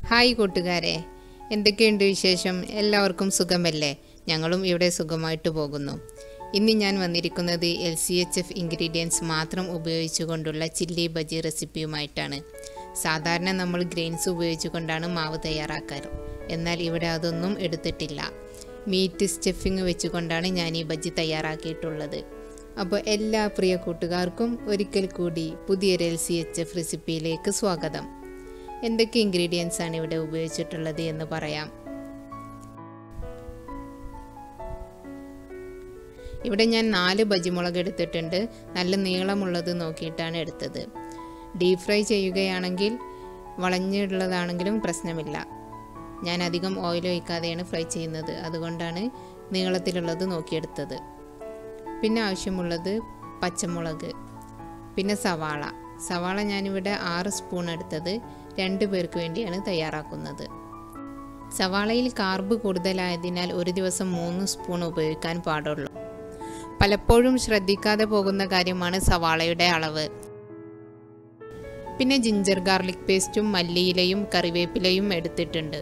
Hi കൂട്ടുകാരെ, എന്തൊക്കെയുണ്ട് വിശേഷം? എല്ലാവർക്കും സുഖമല്ലേ? ഞങ്ങളും ഇവിടെ സുഖമായിട്ട് പോകുന്നു. ഇന്ന് ഞാൻ വന്നിരിക്കുന്നത് LCHF ഇൻഗ്രീഡിയൻസ് മാത്രം ഉപയോഗിച്ചുകൊണ്ടുള്ള ചില്ലി ബജി റെസിപ്പിയുമായിട്ടാണ്. സാധാരണ നമ്മൾ ഗ്രെയിൻസ് ഉപയോഗിച്ചുകൊണ്ടാണ് മാവ് തയ്യാറാക്കാറ്. എന്നാൽ ഇവിടെ അതൊന്നും എടുത്തിട്ടില്ല. മീറ്റ് സ്റ്റഫിങ് വെച്ചുകൊണ്ടാണ് ഞാൻ ഈ ബജി തയ്യാറാക്കിയിട്ടുള്ളത്. അപ്പോൾ എല്ലാ പ്രിയ കൂട്ടുകാർക്കും ഒരിക്കൽ കൂടി പുതിയൊരു LCHF റെസിപ്പിയിലേക്ക് സ്വാഗതം. എന്തൊക്കെ ഇൻഗ്രീഡിയൻസ് ആണ് ഇവിടെ ഉപയോഗിച്ചിട്ടുള്ളത് എന്ന് പറയാം. ഇവിടെ ഞാൻ 4 ബജിമുളക് എടുത്തിട്ടുണ്ട്. നല്ല നീളമുള്ളത് നോക്കിയിട്ടാണ് എടുത്തത്. ഡീപ് ഫ്രൈ ചെയ്യുകയാണെങ്കിൽ വളഞ്ഞുള്ളതാണെങ്കിലും പ്രശ്നമില്ല. ഞാൻ അധികം ഓയിൽ ഒഴിക്കാതെയാണ് ഫ്രൈ ചെയ്യുന്നത്, അതുകൊണ്ടാണ് നീളത്തിലുള്ളത് നോക്കിയെടുത്തത്. പിന്നെ ആവശ്യമുള്ളത് പച്ചമുളക്, പിന്നെ സവാള ഞാനിവിടെ 6 സ്പൂൺ എടുത്തത്. 2 പേർക്ക് വേണ്ടിയാണ് തയ്യാറാക്കുന്നത്. സവാളയിൽ കാർബ് കൂടുതലായതിനാൽ ഒരു ദിവസം 3 സ്പൂൺ ഉപയോഗിക്കാൻ പാടുള്ളൂ. പലപ്പോഴും ശ്രദ്ധിക്കാതെ പോകുന്ന കാര്യമാണ് സവാളയുടെ അളവ്. പിന്നെ ജിഞ്ചർ ഗാർലിക് പേസ്റ്റും മല്ലിയിലയും കറിവേപ്പിലയും എടുത്തിട്ടുണ്ട്.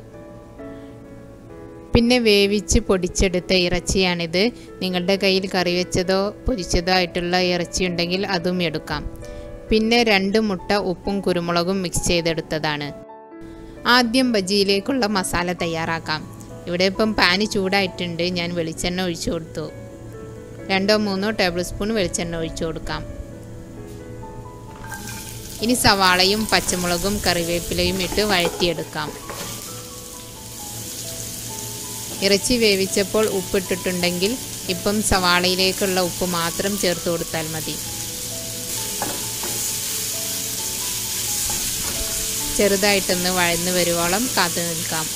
പിന്നെ വേവിച്ച് പൊടിച്ചെടുത്ത ഇറച്ചിയാണിത്. നിങ്ങളുടെ കയ്യിൽ കറി വെച്ചതോ പൊരിച്ചതോ ആയിട്ടുള്ള ഇറച്ചി ഉണ്ടെങ്കിൽ അതും എടുക്കാം. പിന്നെ 2 മുട്ട ഉപ്പും കുരുമുളകും മിക്സ് ചെയ്തെടുത്തതാണ്. ആദ്യം ബജിയിലേക്കുള്ള മസാല തയ്യാറാക്കാം. ഇവിടെ ഇപ്പം പാന് ചൂടായിട്ടുണ്ട്. ഞാൻ വെളിച്ചെണ്ണ ഒഴിച്ചു കൊടുത്തു. 2-3 ടേബിൾ സ്പൂൺ വെളിച്ചെണ്ണ ഒഴിച്ചു കൊടുക്കാം. ഇനി സവാളയും പച്ചമുളകും കറിവേപ്പിലയും ഇട്ട് വഴറ്റിയെടുക്കാം. ഇറച്ചി വേവിച്ചപ്പോൾ ഉപ്പിട്ടിട്ടുണ്ടെങ്കിൽ ഇപ്പം സവാളയിലേക്കുള്ള ഉപ്പ് മാത്രം ചേർത്ത് കൊടുത്താൽ മതി. ചെറുതായിട്ടൊന്ന് വഴന്നു വരുവോളം കാത്തു നിൽക്കാം.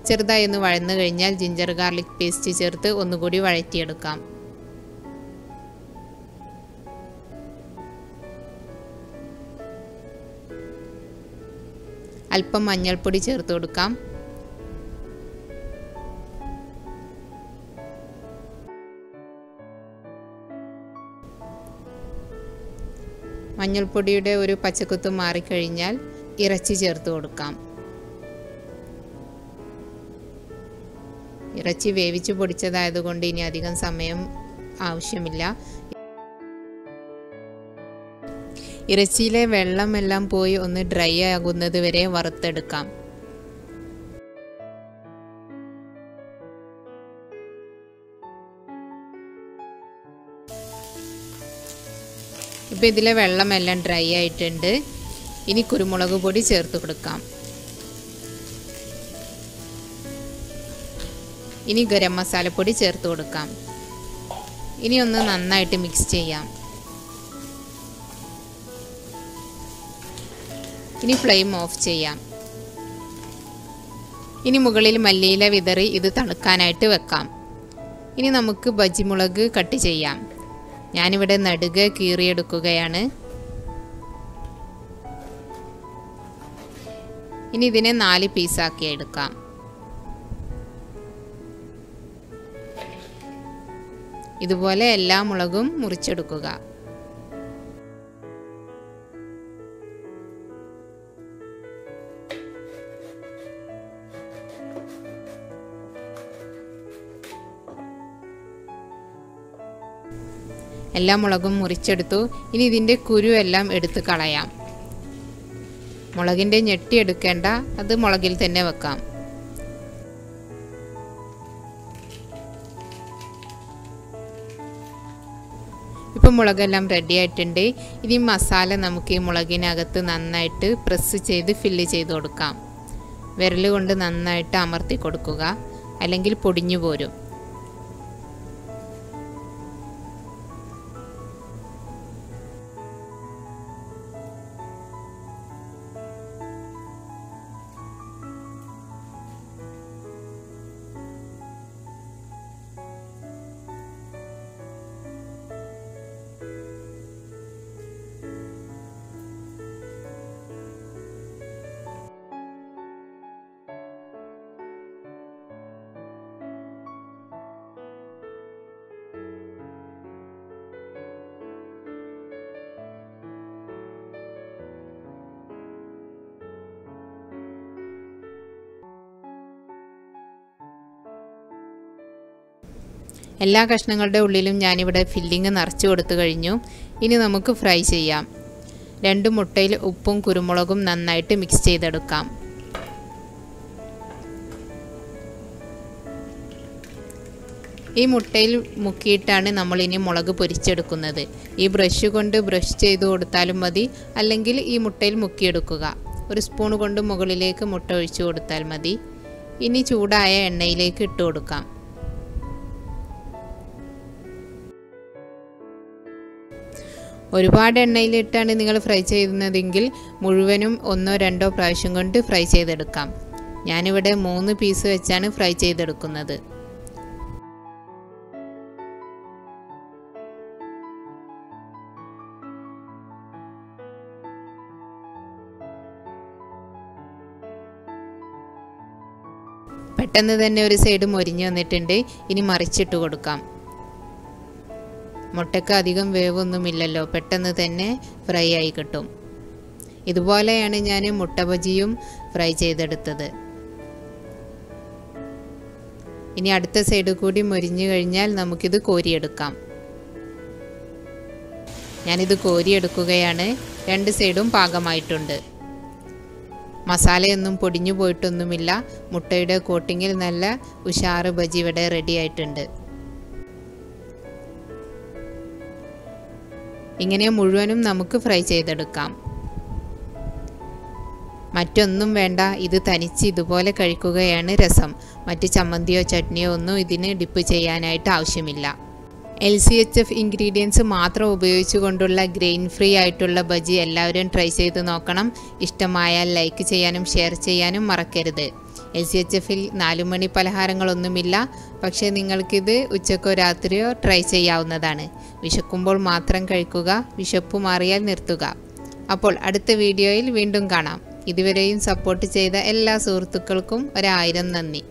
ചെറുതായി ഒന്ന് വഴന്നു കഴിഞ്ഞാൽ ജിഞ്ചർ ഗാർലിക് പേസ്റ്റ് ചേർത്ത് ഒന്നുകൂടി വഴറ്റിയെടുക്കാം. അല്പം മഞ്ഞൾപ്പൊടി ചേർത്ത് കൊടുക്കാം. മഞ്ഞൾപ്പൊടിയുടെ ഒരു പച്ചക്കുത്ത് മാറിക്കഴിഞ്ഞാൽ ഇറച്ചി ചേർത്ത് കൊടുക്കാം. ഇറച്ചി വേവിച്ച് പൊടിച്ചതായതുകൊണ്ട് ഇനി അധികം സമയം ആവശ്യമില്ല. ഇറച്ചിയിലെ വെള്ളമെല്ലാം പോയി ഒന്ന് ഡ്രൈ ആകുന്നത് വരെ വറുത്തെടുക്കാം. ഇപ്പോൾ ഇതിലെ വെള്ളമെല്ലാം ഡ്രൈ ആയിട്ടുണ്ട്. ഇനി കുരുമുളക് പൊടി ചേർത്ത് കൊടുക്കാം. ഇനി ഗരം മസാലപ്പൊടി ചേർത്ത് കൊടുക്കാം. ഇനി ഒന്ന് നന്നായിട്ട് മിക്സ് ചെയ്യാം. ഇനി ഫ്ലെയിം ഓഫ് ചെയ്യാം. ഇനി മുകളിൽ മല്ലിയില വിതറി ഇത് തണുക്കാനായിട്ട് വെക്കാം. ഇനി നമുക്ക് ബജിമുളക് കട്ട് ചെയ്യാം. ഞാനിവിടെ നടുകെ കീറിയെടുക്കുകയാണ്. ഇനി ഇതിനെ 4 പീസാക്കി എടുക്കാം. ഇതുപോലെ എല്ലാ മുളകും മുറിച്ചെടുക്കുക. എല്ലാ മുളകും മുറിച്ചെടുത്തു. ഇനി ഇതിൻ്റെ കുരു എല്ലാം എടുത്ത് കളയാം. മുളകിൻ്റെ ഞെട്ടി എടുക്കേണ്ട, അത് മുളകിൽ തന്നെ വെക്കാം. ഇപ്പം മുളകെല്ലാം റെഡി ആയിട്ടുണ്ട്. ഇനി മസാല നമുക്ക് ഈ മുളകിനകത്ത് നന്നായിട്ട് പ്രസ് ചെയ്ത് ഫില്ല് ചെയ്ത് കൊടുക്കാം. വിരൽ കൊണ്ട് നന്നായിട്ട് അമർത്തി കൊടുക്കുക, അല്ലെങ്കിൽ പൊടിഞ്ഞു പോരും. എല്ലാ കഷ്ണങ്ങളുടെ ഉള്ളിലും ഞാനിവിടെ ഫില്ലിങ് നിറച്ചു കൊടുത്തു കഴിഞ്ഞു. ഇനി നമുക്ക് ഫ്രൈ ചെയ്യാം. 2 മുട്ടയിൽ ഉപ്പും കുരുമുളകും നന്നായിട്ട് മിക്സ് ചെയ്തെടുക്കാം. ഈ മുട്ടയിൽ മുക്കിയിട്ടാണ് നമ്മളിനി മുളക് പൊരിച്ചെടുക്കുന്നത്. ഈ ബ്രഷ് കൊണ്ട് ബ്രഷ് ചെയ്ത് കൊടുത്താലും മതി, അല്ലെങ്കിൽ ഈ മുട്ടയിൽ മുക്കിയെടുക്കുക. ഒരു സ്പൂൺ കൊണ്ട് മുകളിലേക്ക് മുട്ട ഒഴിച്ചു കൊടുത്താൽ മതി. ഇനി ചൂടായ എണ്ണയിലേക്ക് ഇട്ട് കൊടുക്കാം. ഒരുപാട് എണ്ണയിലിട്ടാണ് നിങ്ങൾ ഫ്രൈ ചെയ്യുന്നതെങ്കിൽ മുഴുവനും 1-2 പ്രാവശ്യം കൊണ്ട് ഫ്രൈ ചെയ്തെടുക്കാം. ഞാനിവിടെ 3 പീസ് വെച്ചാണ് ഫ്രൈ ചെയ്തെടുക്കുന്നത്. പെട്ടെന്ന് തന്നെ ഒരു സൈഡ് മൊരിഞ്ഞു വന്നിട്ടുണ്ട്. ഇനി മറിച്ചിട്ട് കൊടുക്കാം. മുട്ടയ്ക്ക് അധികം വേവൊന്നുമില്ലല്ലോ, പെട്ടെന്ന് തന്നെ ഫ്രൈ ആയി കിട്ടും. ഇതുപോലെയാണ് ഞാൻ മുട്ട ബജിയും ഫ്രൈ ചെയ്തെടുത്തത്. ഇനി അടുത്ത സൈഡ് കൂടി മൊരിഞ്ഞു കഴിഞ്ഞാൽ നമുക്കിത് കോരിയെടുക്കാം. ഞാനിത് കോരിയെടുക്കുകയാണ്. 2 സൈഡും പാകമായിട്ടുണ്ട്. മസാലയൊന്നും പൊടിഞ്ഞു പോയിട്ടൊന്നുമില്ല. മുട്ടയുടെ കോട്ടിങ്ങിൽ നല്ല ഉഷാറ് ബജി ഇവിടെ റെഡി ആയിട്ടുണ്ട്. ഇങ്ങനെ മുഴുവനും നമുക്ക് ഫ്രൈ ചെയ്തെടുക്കാം. മറ്റൊന്നും വേണ്ട, ഇത് തനിച്ച് ഇതുപോലെ കഴിക്കുകയാണ് രസം. മറ്റ് ചമ്മന്തിയോ ചട്നിയോ ഒന്നും ഇതിന് ഡിപ്പ് ചെയ്യാനായിട്ട് ആവശ്യമില്ല. LCHF ഇൻഗ്രീഡിയൻസ് മാത്രം ഉപയോഗിച്ചുകൊണ്ടുള്ള ഗ്രെയിൻ ഫ്രീ ആയിട്ടുള്ള ബജി എല്ലാവരും ട്രൈ ചെയ്ത് നോക്കണം. ഇഷ്ടമായാൽ ലൈക്ക് ചെയ്യാനും ഷെയർ ചെയ്യാനും മറക്കരുത്. LCHFൽ 4 മണി പലഹാരങ്ങളൊന്നുമില്ല, പക്ഷേ നിങ്ങൾക്കിത് ഉച്ചക്കോ രാത്രിയോ ട്രൈ ചെയ്യാവുന്നതാണ്. വിശക്കുമ്പോൾ മാത്രം കഴിക്കുക, വിശപ്പ് മാറിയാൽ നിർത്തുക. അപ്പോൾ അടുത്ത വീഡിയോയിൽ വീണ്ടും കാണാം. ഇതുവരെയും സപ്പോർട്ട് ചെയ്ത എല്ലാ സുഹൃത്തുക്കൾക്കും 1000 നന്ദി.